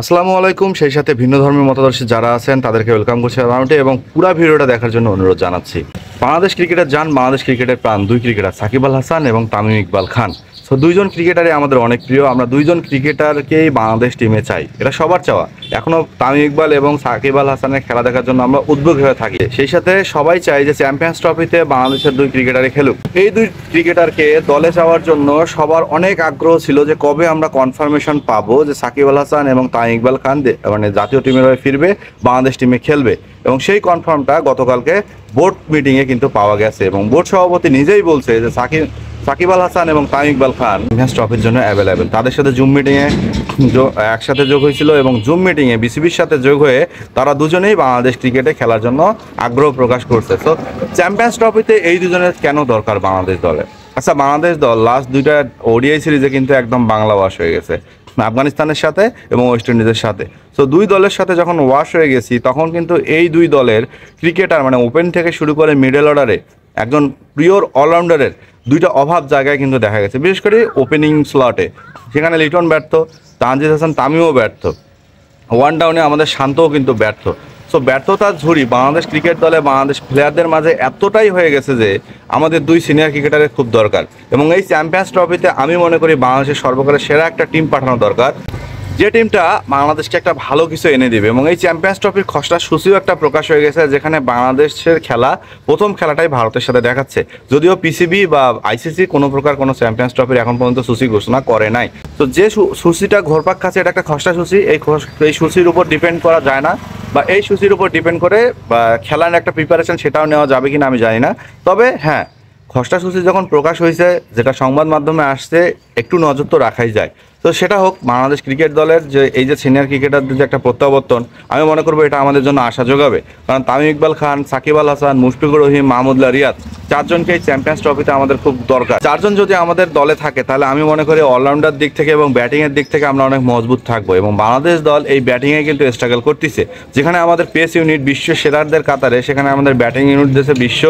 আসসালামু আলাইকুম। সেই সাথে ভিন্ন ধর্মের মতাদর্শী যারা আছেন তাদেরকে ওয়েলকাম করছি রাউন্ডে এবং পুরো ভিডিওটা দেখার জন্য অনুরোধ জানাচ্ছি। বাংলাদেশ ক্রিকেটের জান, বাংলাদেশ ক্রিকেটের প্রাণ দুই ক্রিকেটার সাকিব আল হাসান এবং তামিম ইকবাল খান। সো দুইজন ক্রিকেটারই আমাদের অনেক প্রিয়। আমরা দুইজন ক্রিকেটারকেই বাংলাদেশ টিমে চাই, এটা সবার চাওয়া। এখনও তামিম ইকবাল এবং সাকিব আল হাসানের খেলা দেখার জন্য আমরা উদ্যোগী হয়ে থাকি। সেই সাথে সবাই চাই যে চ্যাম্পিয়ন্স ট্রফিতে বাংলাদেশের দুই ক্রিকেটারই খেলুক। এই দুই ক্রিকেটারকে দলে যাওয়ার জন্য সবার অনেক আগ্রহ ছিল যে কবে আমরা কনফার্মেশন পাবো যে সাকিব আল হাসান এবং তামিম ইকবাল খান মানে জাতীয় টিমের হয়ে ফিরবে, বাংলাদেশ টিমে খেলবে। এবং সেই কনফার্মটা গতকালকে বোর্ড মিটিংয়ে কিন্তু পাওয়া গেছে এবং বোর্ড সভাপতি নিজেই বলছে যে সাকিব আল হাসান এবং তামিম ইকবাল খান চ্যাম্পিয়ন্স ট্রফির জন্য অ্যাভেলেবেল। তাদের সাথে জুম মিটিংয়ে একসাথে যোগ হয়েছিল এবং জুম মিটিংয়ে বিসিবির সাথে যোগ হয়ে তারা দুজনেই বাংলাদেশ ক্রিকেটে খেলার জন্য আগ্রহ প্রকাশ করছে। তো চ্যাম্পিয়ন্স ট্রফিতে এই দুজনের কেন দরকার বাংলাদেশ দলে? আচ্ছা, বাংলাদেশ দল লাস্ট দুইটা ওডিআই সিরিজে কিন্তু একদম বাংলা ওয়াশ হয়ে গেছে, আফগানিস্তানের সাথে এবং ওয়েস্ট ইন্ডিজের সাথে। সো দুই দলের সাথে যখন ওয়াশ হয়ে গেছি তখন কিন্তু এই দুই দলের ক্রিকেটার মানে ওপেন থেকে শুরু করে মিডল অর্ডারে একজন পিওর অলরাউন্ডারের দুইটা অভাব জায়গায় কিন্তু দেখা গেছে। বিশেষ করে ওপেনিং স্লটে সেখানে লিটন ব্যর্থ, তানজিদ হাসান তামিমও ব্যর্থ, ওয়ান ডাউনে আমাদের শান্তও কিন্তু ব্যর্থ। সো ব্যর্থতার ঝুড়ি বাংলাদেশ ক্রিকেট দলে বাংলাদেশ প্লেয়ারদের মাঝে এতটাই হয়ে গেছে যে আমাদের দুই সিনিয়র ক্রিকেটারের খুব দরকার। এবং এই চ্যাম্পিয়ন্স ট্রফিতে আমি মনে করি বাংলাদেশের সর্বকালের সেরা একটা টিম পাঠানো দরকার, যে টিমটা বাংলাদেশকে একটা ভালো কিছু এনে দেবে। এবং এই চ্যাম্পিয়ন্স ট্রফির খসড়া সূচিও একটা প্রকাশ হয়ে গেছে, যেখানে বাংলাদেশের খেলা প্রথম খেলাটাই ভারতের সাথে দেখাচ্ছে। যদিও পিসিবি বা আইসিসি কোনো প্রকার কোনো চ্যাম্পিয়ন্স ট্রফির এখন পর্যন্ত সূচি ঘোষণা করে নাই। তো যে সূচিটা ঘোরপাক খাচ্ছে এটা একটা খসড়া সূচি, এই সূচির উপর ডিপেন্ড করা যায় না, বা এই সূচির উপর ডিপেন্ড করে বা খেলার একটা প্রিপারেশন সেটাও নেওয়া যাবে কিনা আমি জানি না। তবে হ্যাঁ, খসড়া সূচি যখন প্রকাশ হয়েছে, যেটা সংবাদ মাধ্যমে আসছে, একটু নজর তো রাখাই যায়। তো সেটা হোক, বাংলাদেশ ক্রিকেট দলের যে এই যে সিনিয়র ক্রিকেটারদের যে একটা প্রত্যাবর্তন, আমি মনে করবো এটা আমাদের জন্য আশা যোগাবে। কারণ তামিম ইকবাল খান, সাকিব আল হাসান, মুশফিকুর রহিম, মাহমুদুল্লাহ রিয়াদ, চারজনকে এই চ্যাম্পিয়ন্স ট্রফিতে আমাদের খুব দরকার। চারজন যদি আমাদের দলে থাকে তাহলে আমি মনে করি অলরাউন্ডার দিক থেকে এবং ব্যাটিংয়ের দিক থেকে আমরা অনেক মজবুত থাকবো। এবং বাংলাদেশ দল এই ব্যাটিংয়ে কিন্তু স্ট্রাগল করতেছে। যেখানে আমাদের পেস ইউনিট বিশ্ব সেরারদের কাতারে, সেখানে আমাদের ব্যাটিং ইউনিট দেশে বিশ্ব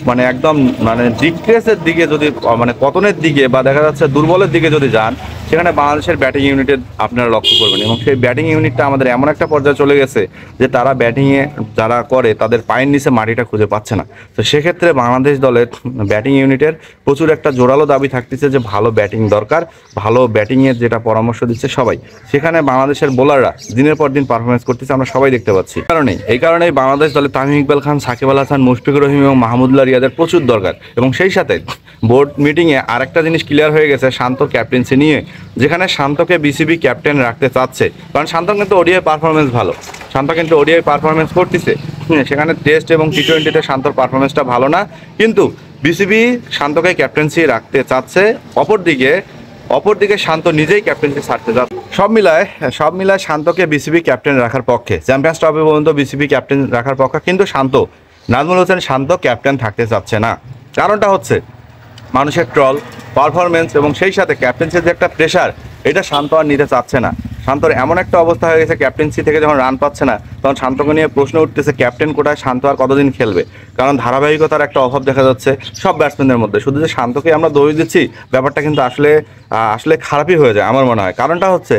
মানে একদম মানে ডিক্রেসের দিকে, যদি মানে পতনের দিকে বা দেখা যাচ্ছে দুর্বলের দিকে যদি যান, সেখানে বাংলাদেশের ব্যাটিং ইউনিটের আপনারা লক্ষ্য করবেন। এবং সেই ব্যাটিং ইউনিটটা আমাদের এমন একটা পর্যায়ে চলে গেছে যে তারা ব্যাটিংয়ে যারা করে তাদের পায়ের নিচে মাটিটা খুঁজে পাচ্ছে না। তো সেক্ষেত্রে বাংলাদেশ দলের ব্যাটিং ইউনিটের প্রচুর একটা জোরালো দাবি থাকতেছে যে ভালো ব্যাটিং দরকার, ভালো ব্যাটিংয়ের যেটা পরামর্শ দিচ্ছে সবাই। সেখানে বাংলাদেশের বোলাররা দিনের পর দিন পারফরমেন্স করতেছে, আমরা সবাই দেখতে পাচ্ছি। এই কারণেই বাংলাদেশ দলে তামিম ইকবাল খান, সাকিব আল হাসান, মুশফিকুর রহিম এবং মাহমুদুল্লাহ রিয়াদের প্রচুর দরকার। এবং সেই সাথে বোর্ড মিটিংয়ে আরেকটা জিনিস ক্লিয়ার হয়ে গেছে শান্তর ক্যাপ্টেন্সি নিয়ে, যেখানে শান্তকে বিসিবি ক্যাপ্টেন রাখতে চাচ্ছে। কারণ শান্ত কিন্তু ওডিআই পারফরমেন্স ভালো, শান্ত কিন্তু ওডিআই পারফরমেন্স করতেছে। সেখানে টেস্ট এবং টি-20তে শান্তর পারফরমেন্সটা ভালো না, কিন্তু বিসিবি শান্তকে ক্যাপ্টেন্সি রাখতে চাচ্ছে। অপরদিকে শান্ত নিজেই ক্যাপ্টেন্সি ছাড়তে যাচ্ছে। সব মিলায় শান্তকে বিসিবি ক্যাপ্টেন রাখার পক্ষে, চ্যাম্পিয়ন্স ট্রফি পর্যন্ত বিসিবি ক্যাপ্টেন রাখার পক্ষে। কিন্তু নাজমুল হোসেন শান্ত ক্যাপ্টেন থাকতে চাচ্ছে না। কারণটা হচ্ছে মানুষের ট্রল, পারফরমেন্স এবং সেই সাথে ক্যাপ্টেন্সির যে একটা প্রেশার, এটা শান্ত আর নিতে চাচ্ছে না। শান্তর এমন একটা অবস্থা হয়ে গেছে, ক্যাপ্টেন্সি থেকে যখন রান পাচ্ছে না তখন শান্তকে নিয়ে প্রশ্ন উঠতেছে ক্যাপ্টেন কোটায় শান্ত আর কতদিন খেলবে। কারণ ধারাবাহিকতার একটা অভাব দেখা যাচ্ছে সব ব্যাটসম্যানদের মধ্যে। শুধু যে শান্তকে আমরা দোষ দিচ্ছি, ব্যাপারটা কিন্তু আসলে খারাপই হয়ে যায় আমার মনে হয়। কারণটা হচ্ছে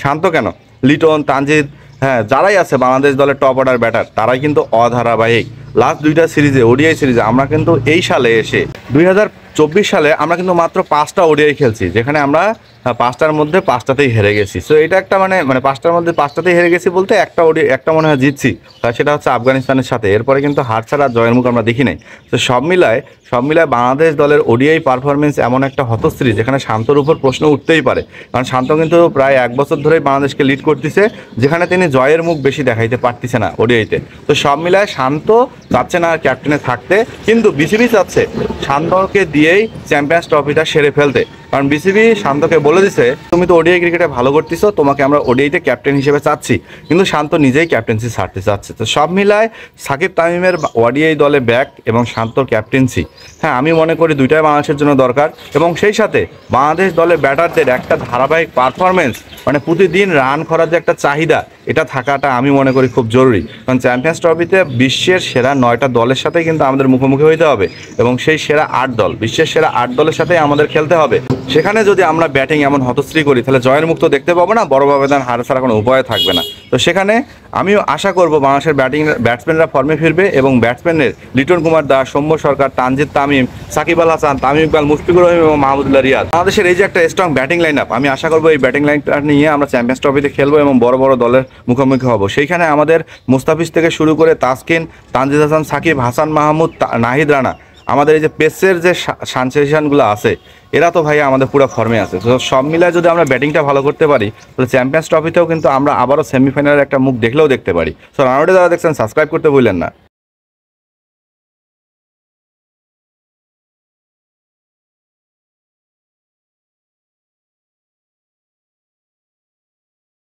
শান্ত কেন, লিটন, তানজিদ, হ্যাঁ যারাই আছে বাংলাদেশ দলের টপ অর্ডার ব্যাটার, তারাই কিন্তু অধারাবাহিক। লাস্ট দুইটা সিরিজে, ওডিআই সিরিজে, আমরা কিন্তু এই সালে এসে 2024 সালে আমরা কিন্তু মাত্র 5টা ওডিআই খেলছি, যেখানে আমরা 5টার মধ্যে 5টাতেই হেরে গেছি। সো এটা একটা মানে 5টার মধ্যে 5টাতেই হেরে গেছি বলতে একটা মনে হয় জিতছি, সেটা হচ্ছে আফগানিস্তানের সাথে। এরপরে কিন্তু হার ছাড়া জয়ের মুখ আমরা দেখি নাই। তো সব মিলায় বাংলাদেশ দলের ওডিআই পারফরমেন্স এমন একটা হতশ্রী, যেখানে শান্তর উপর প্রশ্ন উঠতেই পারে। কারণ শান্ত কিন্তু প্রায় 1 বছর ধরেই বাংলাদেশকে লিড করতেছে, যেখানে তিনি জয়ের মুখ বেশি দেখাইতে পারতেছে না ওডিআইতে। তো সব মিলায় শান্ত চাচ্ছে না ক্যাপ্টেনে থাকতে, কিন্তু বিসিবি চাচ্ছে শান্তকে দিয়েই চ্যাম্পিয়ন্স ট্রফিটা সেরে ফেলতে। কারণ বিসিবি শান্তকে বলে দিছে তুমি তো ওডিআই ক্রিকেটে ভালো করতেছো, তোমাকে আমরা ওডিআইতে ক্যাপ্টেন হিসেবে চাচ্ছি। কিন্তু শান্ত নিজেই ক্যাপ্টেন্সি ছাড়তে চাচ্ছে। তো সব মিলায় সাকিব তামিমের ওডিআই দলে ব্যাক এবং শান্তর ক্যাপ্টেন্সি, হ্যাঁ আমি মনে করি দুইটাই বাংলাদেশের জন্য দরকার। এবং সেই সাথে বাংলাদেশ দলের ব্যাটারদের একটা ধারাবাহিক পারফরমেন্স, মানে প্রতিদিন রান করার যে একটা চাহিদা, এটা থাকাটা আমি মনে করি খুব জরুরি। কারণ চ্যাম্পিয়ন্স ট্রফিতে বিশ্বের সেরা 9টা দলের সাথে কিন্তু আমাদের মুখোমুখি হইতে হবে এবং সেই সেরা 8 দল, বিশ্বের সেরা 8 দলের সাথেই আমাদের খেলতে হবে। সেখানে যদি আমরা ব্যাটিং এমন হতশ্রী করি তাহলে জয়ের মুখ তো দেখতে পাবো না, বড় ব্যবধান হারে ছাড়া কোনো উপায় থাকবে না। তো সেখানে আমিও আশা করব বাংলাদেশের ব্যাটসম্যানরা ফর্মে ফিরবে এবং ব্যাটসম্যানের লিটন কুমার দাস, সৌম্য সরকার, তানজিদ তামিম, সাকিব আল হাসান, তামিম ইকবাল, মুশফিকুর রহিম এবং মাহমুদুল্লাহ রিয়াদ, বাংলাদেশের এই যে একটা স্ট্রং ব্যাটিং লাইন আপ, আমি আশা করবো এই ব্যাটিং লাইনটা নিয়ে আমরা চ্যাম্পিয়ন্স ট্রফিতে খেলবো এবং বড় বড় দলের মুখোমুখি হব। সেইখানে আমাদের মুস্তাফিজ থেকে শুরু করে তাসকিন, তানজিদ হাসান, সাকিব, হাসান মাহমুদ, নাহিদ রানা, আমাদের এই যে পেসের যে সানসেশনগুলো আছে, এরা তো ভাই আমাদের পুরো ফর্মে আছে। তো সব মিলায় যদি আমরা ব্যাটিংটা ভালো করতে পারি তাহলে চ্যাম্পিয়ন্স ট্রফিতেও কিন্তু আমরা আবারও সেমিফাইনালের একটা মুখ দেখলেও দেখতে পারি। সো রানাউটে যারা দেখছেন সাবস্ক্রাইব করতে ভুলেন না।